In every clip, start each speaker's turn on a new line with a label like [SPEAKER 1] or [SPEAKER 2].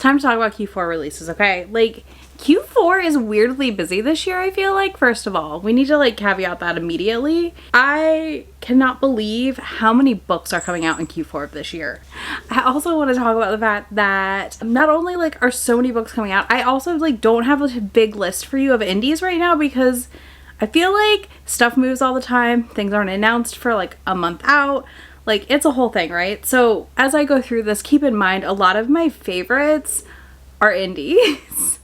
[SPEAKER 1] Time to talk about Q4 releases, okay? Like, Q4 is weirdly busy this year, I feel like. First of all, we need to like caveat that immediately. I cannot believe how many books are coming out in Q4 of this year. I also want to talk about the fact that not only like are so many books coming out, I also like don't have a big list for you of indies right now because I feel like stuff moves all the time. Things aren't announced for like a month out. Like, it's a whole thing, right? So as I go through this, keep in mind a lot of my favorites are indies.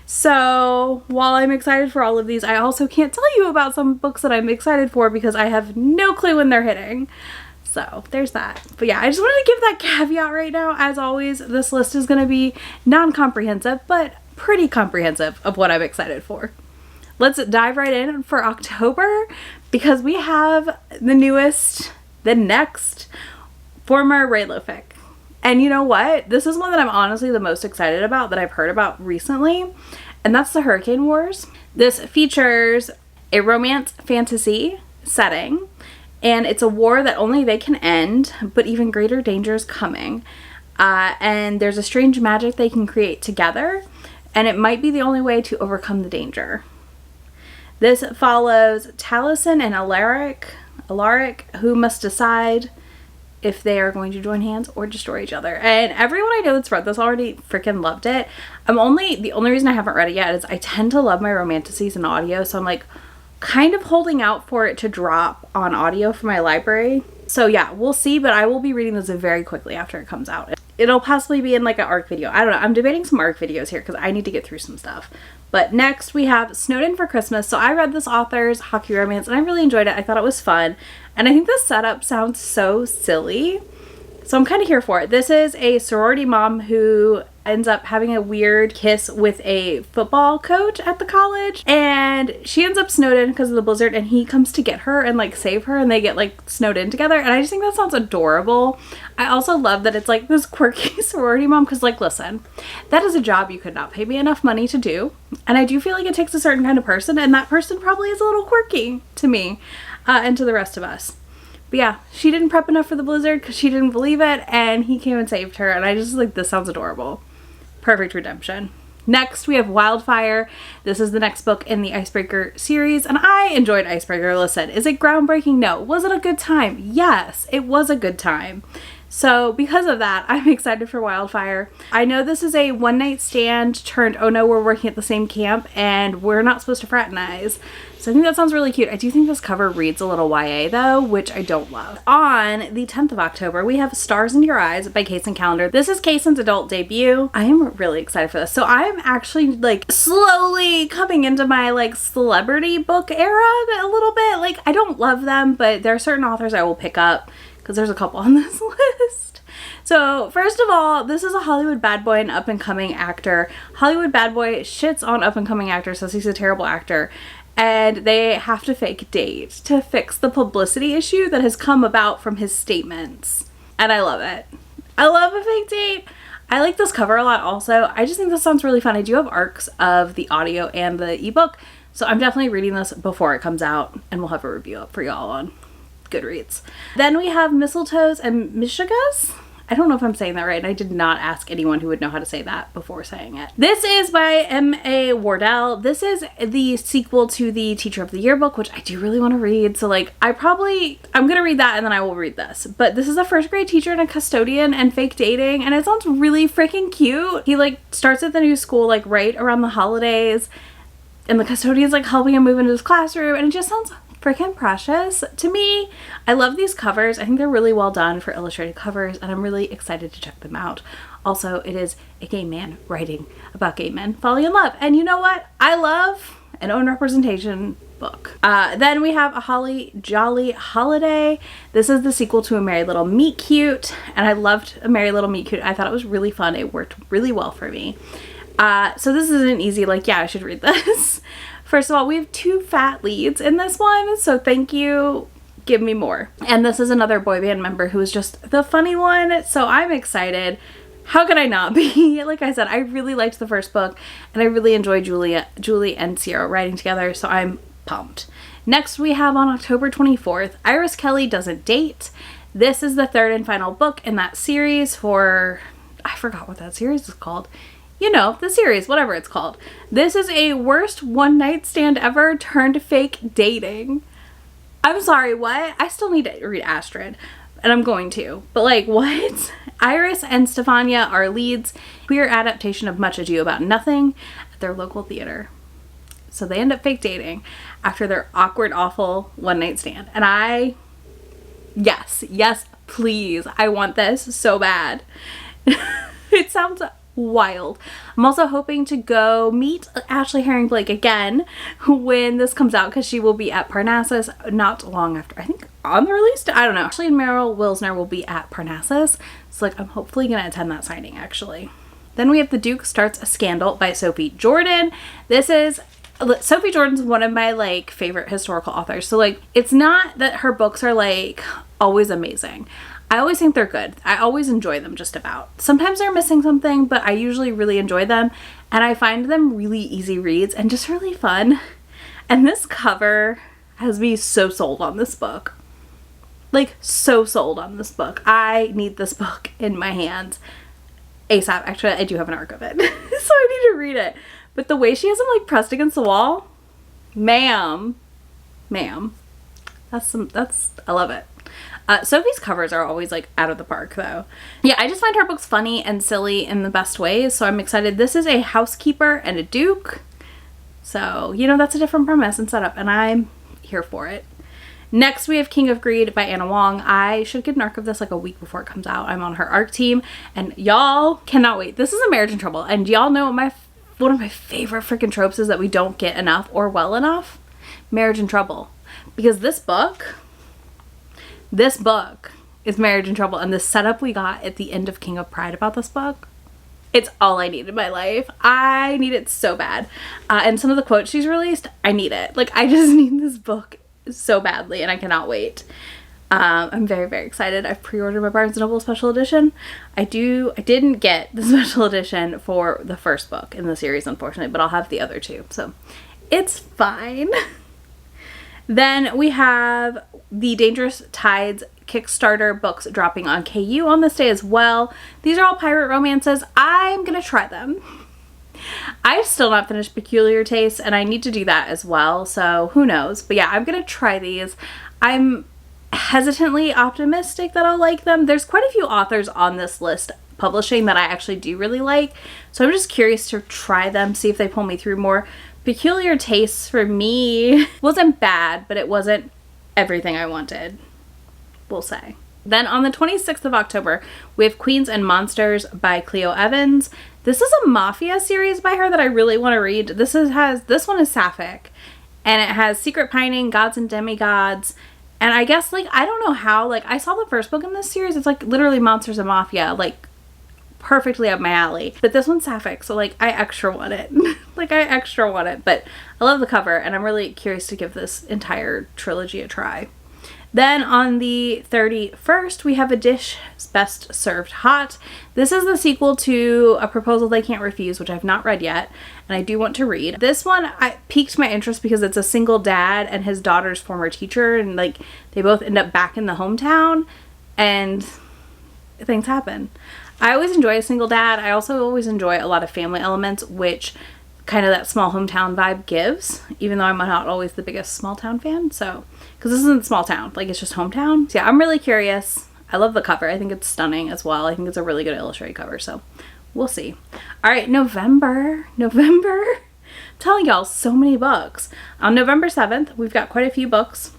[SPEAKER 1] So while I'm excited for all of these, I also can't tell you about some books that I'm excited for because I have no clue when they're hitting. So there's that. But yeah, I just wanted to give that caveat right now. As always, this list is going to be non-comprehensive, but pretty comprehensive of what I'm excited for. Let's dive right in for October because we have the next former Raylo fic. And you know what? This is one that I'm honestly the most excited about that I've heard about recently, and that's the Hurricane Wars. This features a romance fantasy setting, and it's a war that only they can end, but even greater danger is coming. And there's a strange magic they can create together, and it might be the only way to overcome the danger. This follows Taliesin and Alaric, who must decide if they are going to join hands or destroy each other. And everyone I know that's read this already freaking loved it. The only reason I haven't read it yet is I tend to love my romanticises in audio, so I'm like kind of holding out for it to drop on audio for my library. So yeah, we'll see, but I will be reading this very quickly after it comes out. It'll possibly be in like an ARC video. I don't know. I'm debating some ARC videos here because I need to get through some stuff. But next we have Snowed In for Christmas. So I read this author's hockey romance and I really enjoyed it. I thought it was fun. And I think the setup sounds so silly. So I'm kind of here for it. This is a sorority mom who ends up having a weird kiss with a football coach at the college. And she ends up snowed in because of the blizzard and he comes to get her and like save her and they get like snowed in together. And I just think that sounds adorable. I also love that it's like this quirky sorority mom because like, listen, that is a job you could not pay me enough money to do. And I do feel like it takes a certain kind of person and that person probably is a little quirky to me and to the rest of us. But yeah, she didn't prep enough for the blizzard because she didn't believe it and he came and saved her and I just like, this sounds adorable. Perfect redemption. Next, we have Wildfire. This is the next book in the Icebreaker series, and I enjoyed Icebreaker. Listen, is it groundbreaking? No. Was it a good time? Yes, it was a good time. So because of that, I'm excited for Wildfire. I know this is a one-night stand turned, oh no, we're working at the same camp, and we're not supposed to fraternize. So I think that sounds really cute. I do think this cover reads a little YA though, which I don't love. On the 10th of October, we have Stars in Your Eyes by Kaysen Calendar. This is Kaysen's adult debut. I am really excited for this. So I'm actually like slowly coming into my like celebrity book era a little bit. Like I don't love them, but there are certain authors I will pick up because there's a couple on this list. So first of all, this is a Hollywood bad boy and up-and-coming actor. Hollywood bad boy shits on up-and-coming actors, says he's a terrible actor. And they have to fake date to fix the publicity issue that has come about from his statements. And I love it. I love a fake date. I like this cover a lot also. I just think this sounds really fun. I do have ARCs of the audio and the ebook, so I'm definitely reading this before it comes out, and we'll have a review up for y'all on Goodreads. Then we have Mistletoes and Mishigas. I don't know if I'm saying that right, and I did not ask anyone who would know how to say that before saying it. This is by M.A. Wardell. This is the sequel to the Teacher of the Year book, which I do really want to read. So like, I'm gonna read that and then I will read this. But this is a first grade teacher and a custodian and fake dating, and it sounds really freaking cute. He like starts at the new school like right around the holidays, and the custodian's like helping him move into his classroom, and it just sounds freaking precious to me. I love these covers. I think they're really well done for illustrated covers, and I'm really excited to check them out. Also, it is a gay man writing about gay men falling in love, and you know what? I love an own representation book. Then we have A Holly Jolly Holiday. This is the sequel to A Merry Little Meet Cute, and I loved A Merry Little Meet Cute. I thought it was really fun. It worked really well for me. So this is an easy, like, yeah, I should read this. First of all, we have 2 fat leads in this one, so thank you. Give me more. And this is another boy band member who is just the funny one, so I'm excited. How could I not be? Like I said, I really liked the first book, and I really enjoyed Julie and Sierra writing together, so I'm pumped. Next, we have on October 24th, Iris Kelly Doesn't Date. This is the 3rd and final book in that series for I forgot what that series is called. You know, the series, whatever it's called. This is a worst one night stand ever turned fake dating. I'm sorry, what? I still need to read Astrid, and I'm going to. But like, what? Iris and Stefania are leads. Queer adaptation of Much Ado About Nothing at their local theater. So they end up fake dating after their awkward, awful one night stand. And yes, please. I want this so bad. It sounds wild. I'm also hoping to go meet Ashley Herring Blake again when this comes out, because she will be at Parnassus not long after, I think on the release date. I don't know. Ashley and Meryl Wilsner will be at Parnassus, so like I'm hopefully gonna attend that signing actually. Then we have The Duke Starts a Scandal by Sophie Jordan. Sophie Jordan's one of my like favorite historical authors. So like, it's not that her books are like always amazing. I always think they're good. I always enjoy them just about. Sometimes they're missing something, but I usually really enjoy them. And I find them really easy reads and just really fun. And this cover has me so sold on this book. Like, so sold on this book. I need this book in my hands ASAP. Actually, I do have an arc of it. So I need to read it. But the way she has them like pressed against the wall, ma'am. I love it. Sophie's covers are always like out of the park though. Yeah, I just find her books funny and silly in the best ways, so I'm excited. This is a housekeeper and a duke, so you know, that's a different premise and setup, and I'm here for it. Next we have King of Greed by Anna Wong. I should get an arc of this like a week before it comes out. I'm on her arc team and y'all cannot wait. This is a Marriage in Trouble, and y'all know one of my favorite freaking tropes is that we don't get enough or well enough Marriage in Trouble, because this book is Marriage in Trouble, and the setup we got at the end of King of Pride about this book, it's all I need in my life. I need it so bad. And some of the quotes she's released, I need it. Like, I just need this book so badly, and I cannot wait. I'm very, very excited. I've pre-ordered my Barnes & Noble special edition. I didn't get the special edition for the first book in the series, unfortunately, but I'll have the other two, so it's fine. Then we have the Dangerous Tides Kickstarter books dropping on KU on this day as well. These are all pirate romances. I'm gonna try them. I've still not finished Peculiar Taste, and I need to do that as well, so who knows. But yeah, I'm gonna try these. I'm hesitantly optimistic that I'll like them. There's quite a few authors on this list publishing that I actually do really like, so I'm just curious to try them, see if they pull me through more. Peculiar Tastes for me wasn't bad, but it wasn't everything I wanted, we'll say. Then on the 26th of October, we have Queens and Monsters by Cleo Evans. This is a mafia series by her that I really want to read. This one is sapphic, and it has Secret Pining, Gods and Demigods, and I guess like, I don't know how, like I saw the first book in this series, it's like literally monsters and mafia, like perfectly up my alley. But this one's sapphic, so like I extra want it. Like I extra want it, but I love the cover and I'm really curious to give this entire trilogy a try. Then on the 31st, we have A Dish Best Served Hot. This is the sequel to A Proposal They Can't Refuse, which I've not read yet, and I do want to read. This one piqued my interest because it's a single dad and his daughter's former teacher, and like they both end up back in the hometown and things happen. I always enjoy a single dad. I also always enjoy a lot of family elements, which kind of that small hometown vibe gives, even though I'm not always the biggest small town fan. So, because this isn't small town, like it's just hometown. So yeah, I'm really curious. I love the cover. I think it's stunning as well. I think it's a really good illustrated cover, so we'll see. All right, November. I'm telling y'all, so many books. On November 7th, we've got quite a few books.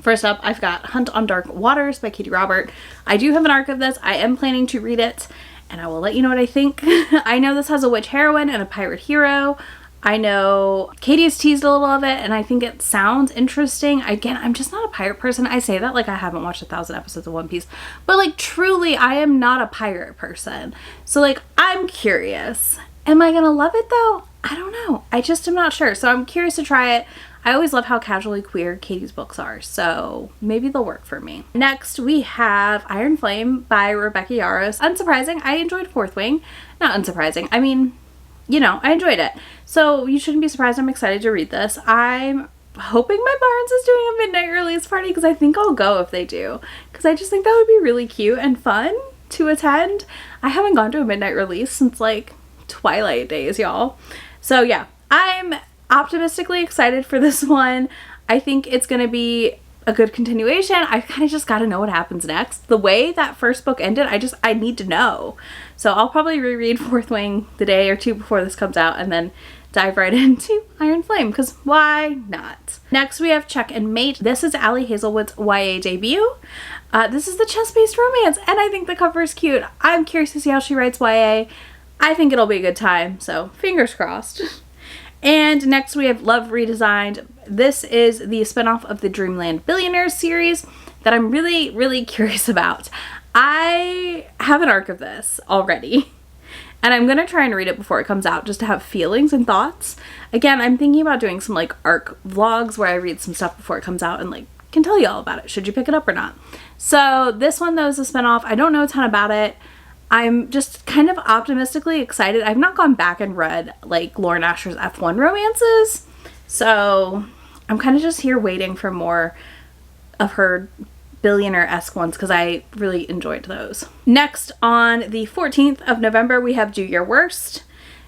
[SPEAKER 1] First up, I've got Hunt on Dark Waters by Katie Robert. I do have an arc of this. I am planning to read it, and I will let you know what I think. I know this has a witch heroine and a pirate hero. I know Katie has teased a little of it, and I think it sounds interesting. Again, I'm just not a pirate person. I say that like I haven't watched 1,000 episodes of One Piece, but like truly, I am not a pirate person. So like, I'm curious. Am I gonna love it though? I don't know. I just am not sure. So I'm curious to try it. I always love how casually queer Katie's books are, so maybe they'll work for me. Next, we have Iron Flame by Rebecca Yarros. Unsurprising, I enjoyed Fourth Wing. Not unsurprising, I mean, you know, I enjoyed it. So you shouldn't be surprised. I'm excited to read this. I'm hoping my Barnes is doing a midnight release party, because I think I'll go if they do. Because I just think that would be really cute and fun to attend. I haven't gone to a midnight release since like Twilight days, y'all. So yeah, I'm optimistically excited for this one. I think it's gonna be a good continuation. I kind of just got to know what happens next. The way that first book ended, I need to know. So I'll probably reread Fourth Wing the day or two before this comes out and then dive right into Iron Flame, because why not? Next we have Check and Mate. This is Allie Hazelwood's YA debut. This is the chess-based romance, and I think the cover is cute. I'm curious to see how she writes YA. I think it'll be a good time, so fingers crossed. And next we have Love Redesigned. This is the spinoff of the Dreamland Billionaires series that I'm really, really curious about. I have an arc of this already, and I'm going to try and read it before it comes out just to have feelings and thoughts. Again, I'm thinking about doing some like arc vlogs where I read some stuff before it comes out and like can tell you all about it. Should you pick it up or not? So this one though is a spinoff. I don't know a ton about it. I'm just kind of optimistically excited. I've not gone back and read like Lauren Asher's F1 romances, so I'm kind of just here waiting for more of her billionaire-esque ones because I really enjoyed those. Next, on the 14th of November, we have Do Your Worst.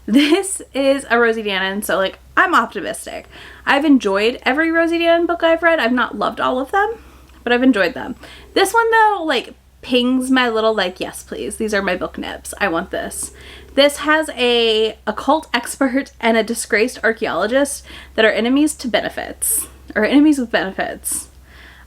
[SPEAKER 1] This is a Rosie Danan, so like I'm optimistic. I've enjoyed every Rosie Danan book I've read. I've not loved all of them, but I've enjoyed them. This one though, like pings my little like, yes please, these are my book nibs, I want this. This has a occult expert and a disgraced archaeologist that are enemies to benefits, or enemies with benefits.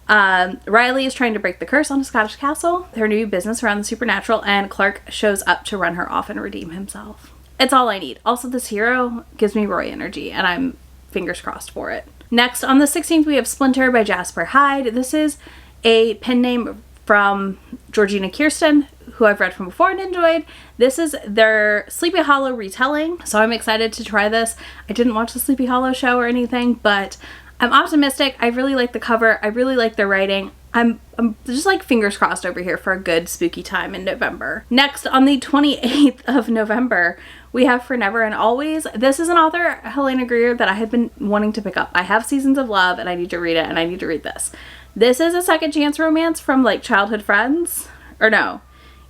[SPEAKER 1] Riley is trying to break the curse on a Scottish castle, her new business around the supernatural, and Clark shows up to run her off and redeem himself. It's all I need. Also, this hero gives me Roy energy, and I'm fingers crossed for it. Next, on the 16th, we have Splinter by Jasper Hyde. This is a pen name from Georgina Kirsten, who I've read from before and enjoyed. This is their Sleepy Hollow retelling, so I'm excited to try this. I didn't watch the Sleepy Hollow show or anything, but I'm optimistic. I really like the cover. I really like their writing. I'm just like fingers crossed over here for a good spooky time in November. Next, on the 28th of November, we have For Never and Always. This is an author, Helena Greer, that I had been wanting to pick up. I have Seasons of Love and I need to read it, and I need to read this. This is a second chance romance from like childhood friends, or no.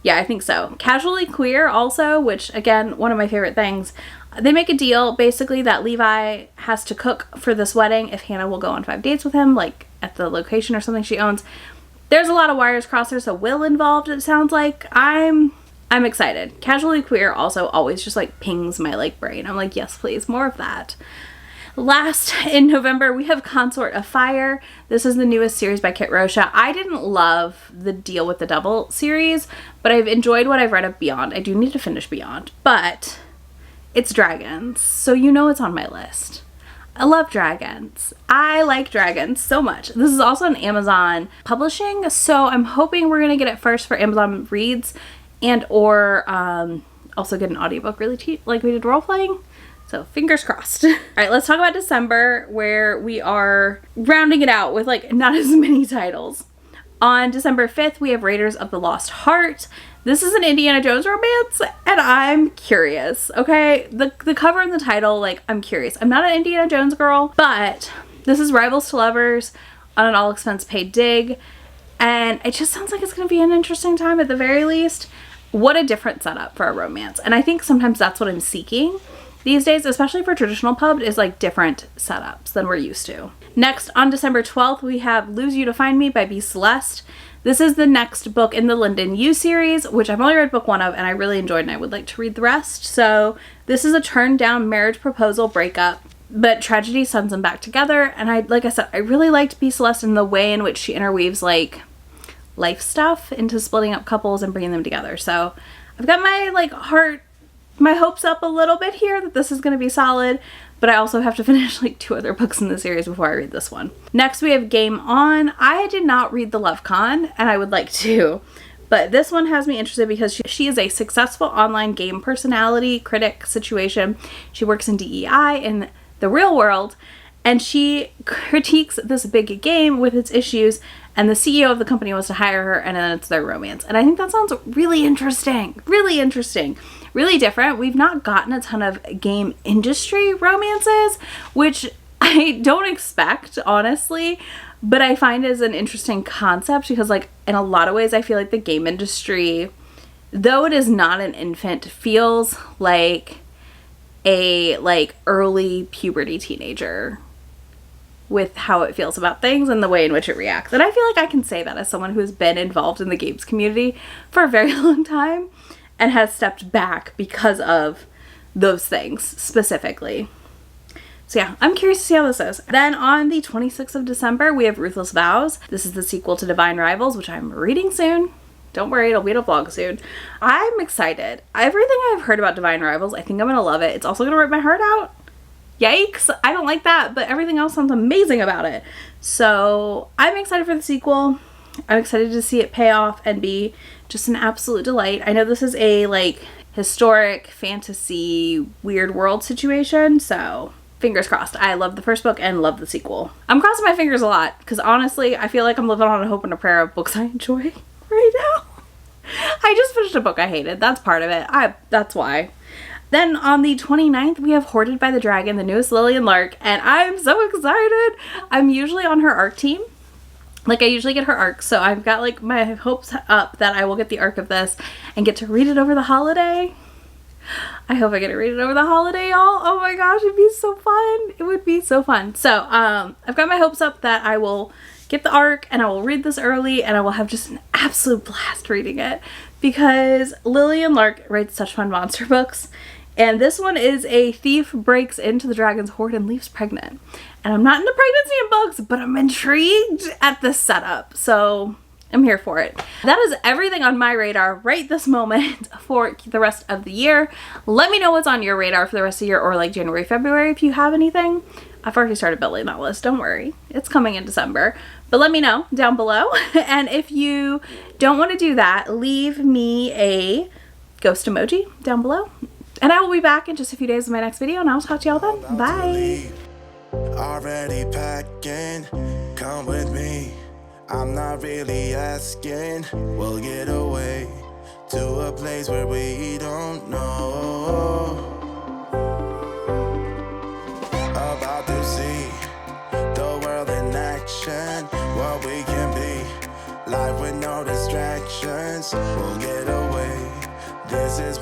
[SPEAKER 1] Yeah, I think so. Casually queer also, which again, one of my favorite things. They make a deal basically that Levi has to cook for this wedding if Hannah will go on 5 dates with him, like at the location or something she owns. There's a lot of wires crossed. There's a will involved, it sounds like. I'm excited. Casually queer also always just like pings my like brain. I'm like, yes please, more of that. Last in November, we have Consort of Fire. This is the newest series by Kit Rocha. I didn't love the Deal with the Devil series, but I've enjoyed what I've read of Beyond. I do need to finish Beyond, but it's dragons, so you know it's on my list. I love dragons. I like dragons so much. This is also an Amazon publishing, so I'm hoping we're going to get it first for Amazon Reads and or also get an audiobook really cheap like we did role playing. So fingers crossed. All right, let's talk about December, where we are rounding it out with like not as many titles. On December 5th, we have Raiders of the Lost Heart. This is an Indiana Jones romance, and I'm curious, okay? The cover and the title, like, I'm curious. I'm not an Indiana Jones girl, but this is Rivals to Lovers on an all-expense-paid dig, and it just sounds like it's going to be an interesting time at the very least. What a different setup for a romance, and I think sometimes that's what I'm seeking these days, especially for traditional pub, is like different setups than we're used to. Next, on December 12th, we have Lose You to Find Me by B. Celeste. This is the next book in the Linden Yu series, which I've only read book 1 of and I really enjoyed, and I would like to read the rest. So this is a turned down marriage proposal breakup, but tragedy sends them back together. And like I said, I really liked B. Celeste in the way in which she interweaves like life stuff into splitting up couples and bringing them together. So I've got my hopes up a little bit here that this is going to be solid, but I also have to finish like 2 other books in the series before I read this one. Next, we have Game On. I did not read The Love Con, and I would like to, but this one has me interested because she is a successful online game personality critic situation. She works in DEI in the real world, and she critiques this big game with its issues, and the CEO of the company wants to hire her, and then it's their romance. And I think that sounds really interesting. Really interesting. Really different. We've not gotten a ton of game industry romances, which I don't expect, honestly, but I find is an interesting concept because like in a lot of ways I feel like the game industry though it is not an infant, feels like a early puberty teenager with how it feels about things and the way in which it reacts. And I feel like I can say that as someone who has been involved in the games community for a very long time and has stepped back because of those things specifically. So yeah, I'm curious to see how this is. Then on the 26th of December, we have Ruthless Vows. This is the sequel to Divine Rivals, which I'm reading soon. Don't worry, it'll be in a vlog soon. I'm excited. Everything I've heard about Divine Rivals, I think I'm gonna love it. It's also gonna rip my heart out. Yikes, I don't like that, but everything else sounds amazing about it. So I'm excited for the sequel. I'm excited to see it pay off and be just an absolute delight. I know this is a historic fantasy weird world situation, so fingers crossed. I love the first book and love the sequel. I'm crossing my fingers a lot because honestly, I feel like I'm living on a hope and a prayer of books I enjoy right now. I just finished a book I hated. That's part of it. That's why. Then on the 29th, we have Hoarded by the Dragon, the newest Lillian Lark, and I'm so excited. I'm usually on her arc team. I usually get her arc, so I've got my hopes up that I will get the arc of this and get to read it over the holiday. I hope I get to read it over the holiday, y'all. Oh my gosh, it'd be so fun. It would be so fun. So I've got my hopes up that I will get the arc and I will read this early and I will have just an absolute blast reading it because Lillian Lark writes such fun monster books. And this one is a thief breaks into the dragon's hoard and leaves pregnant. And I'm not into pregnancy in books, but I'm intrigued at this setup. So I'm here for it. That is everything on my radar right this moment for the rest of the year. Let me know what's on your radar for the rest of the year or January, February if you have anything. I've already started building that list. Don't worry. It's coming in December. But let me know down below. And if you don't want to do that, leave me a ghost emoji down below. And I will be back in just a few days with my next video, and I'll talk to y'all then. Bye.
[SPEAKER 2] Already packing, come with me. I'm not really asking. We'll get away to a place where we don't know. About to see the world in action, what we can be. Life with no distractions. We'll get away. This is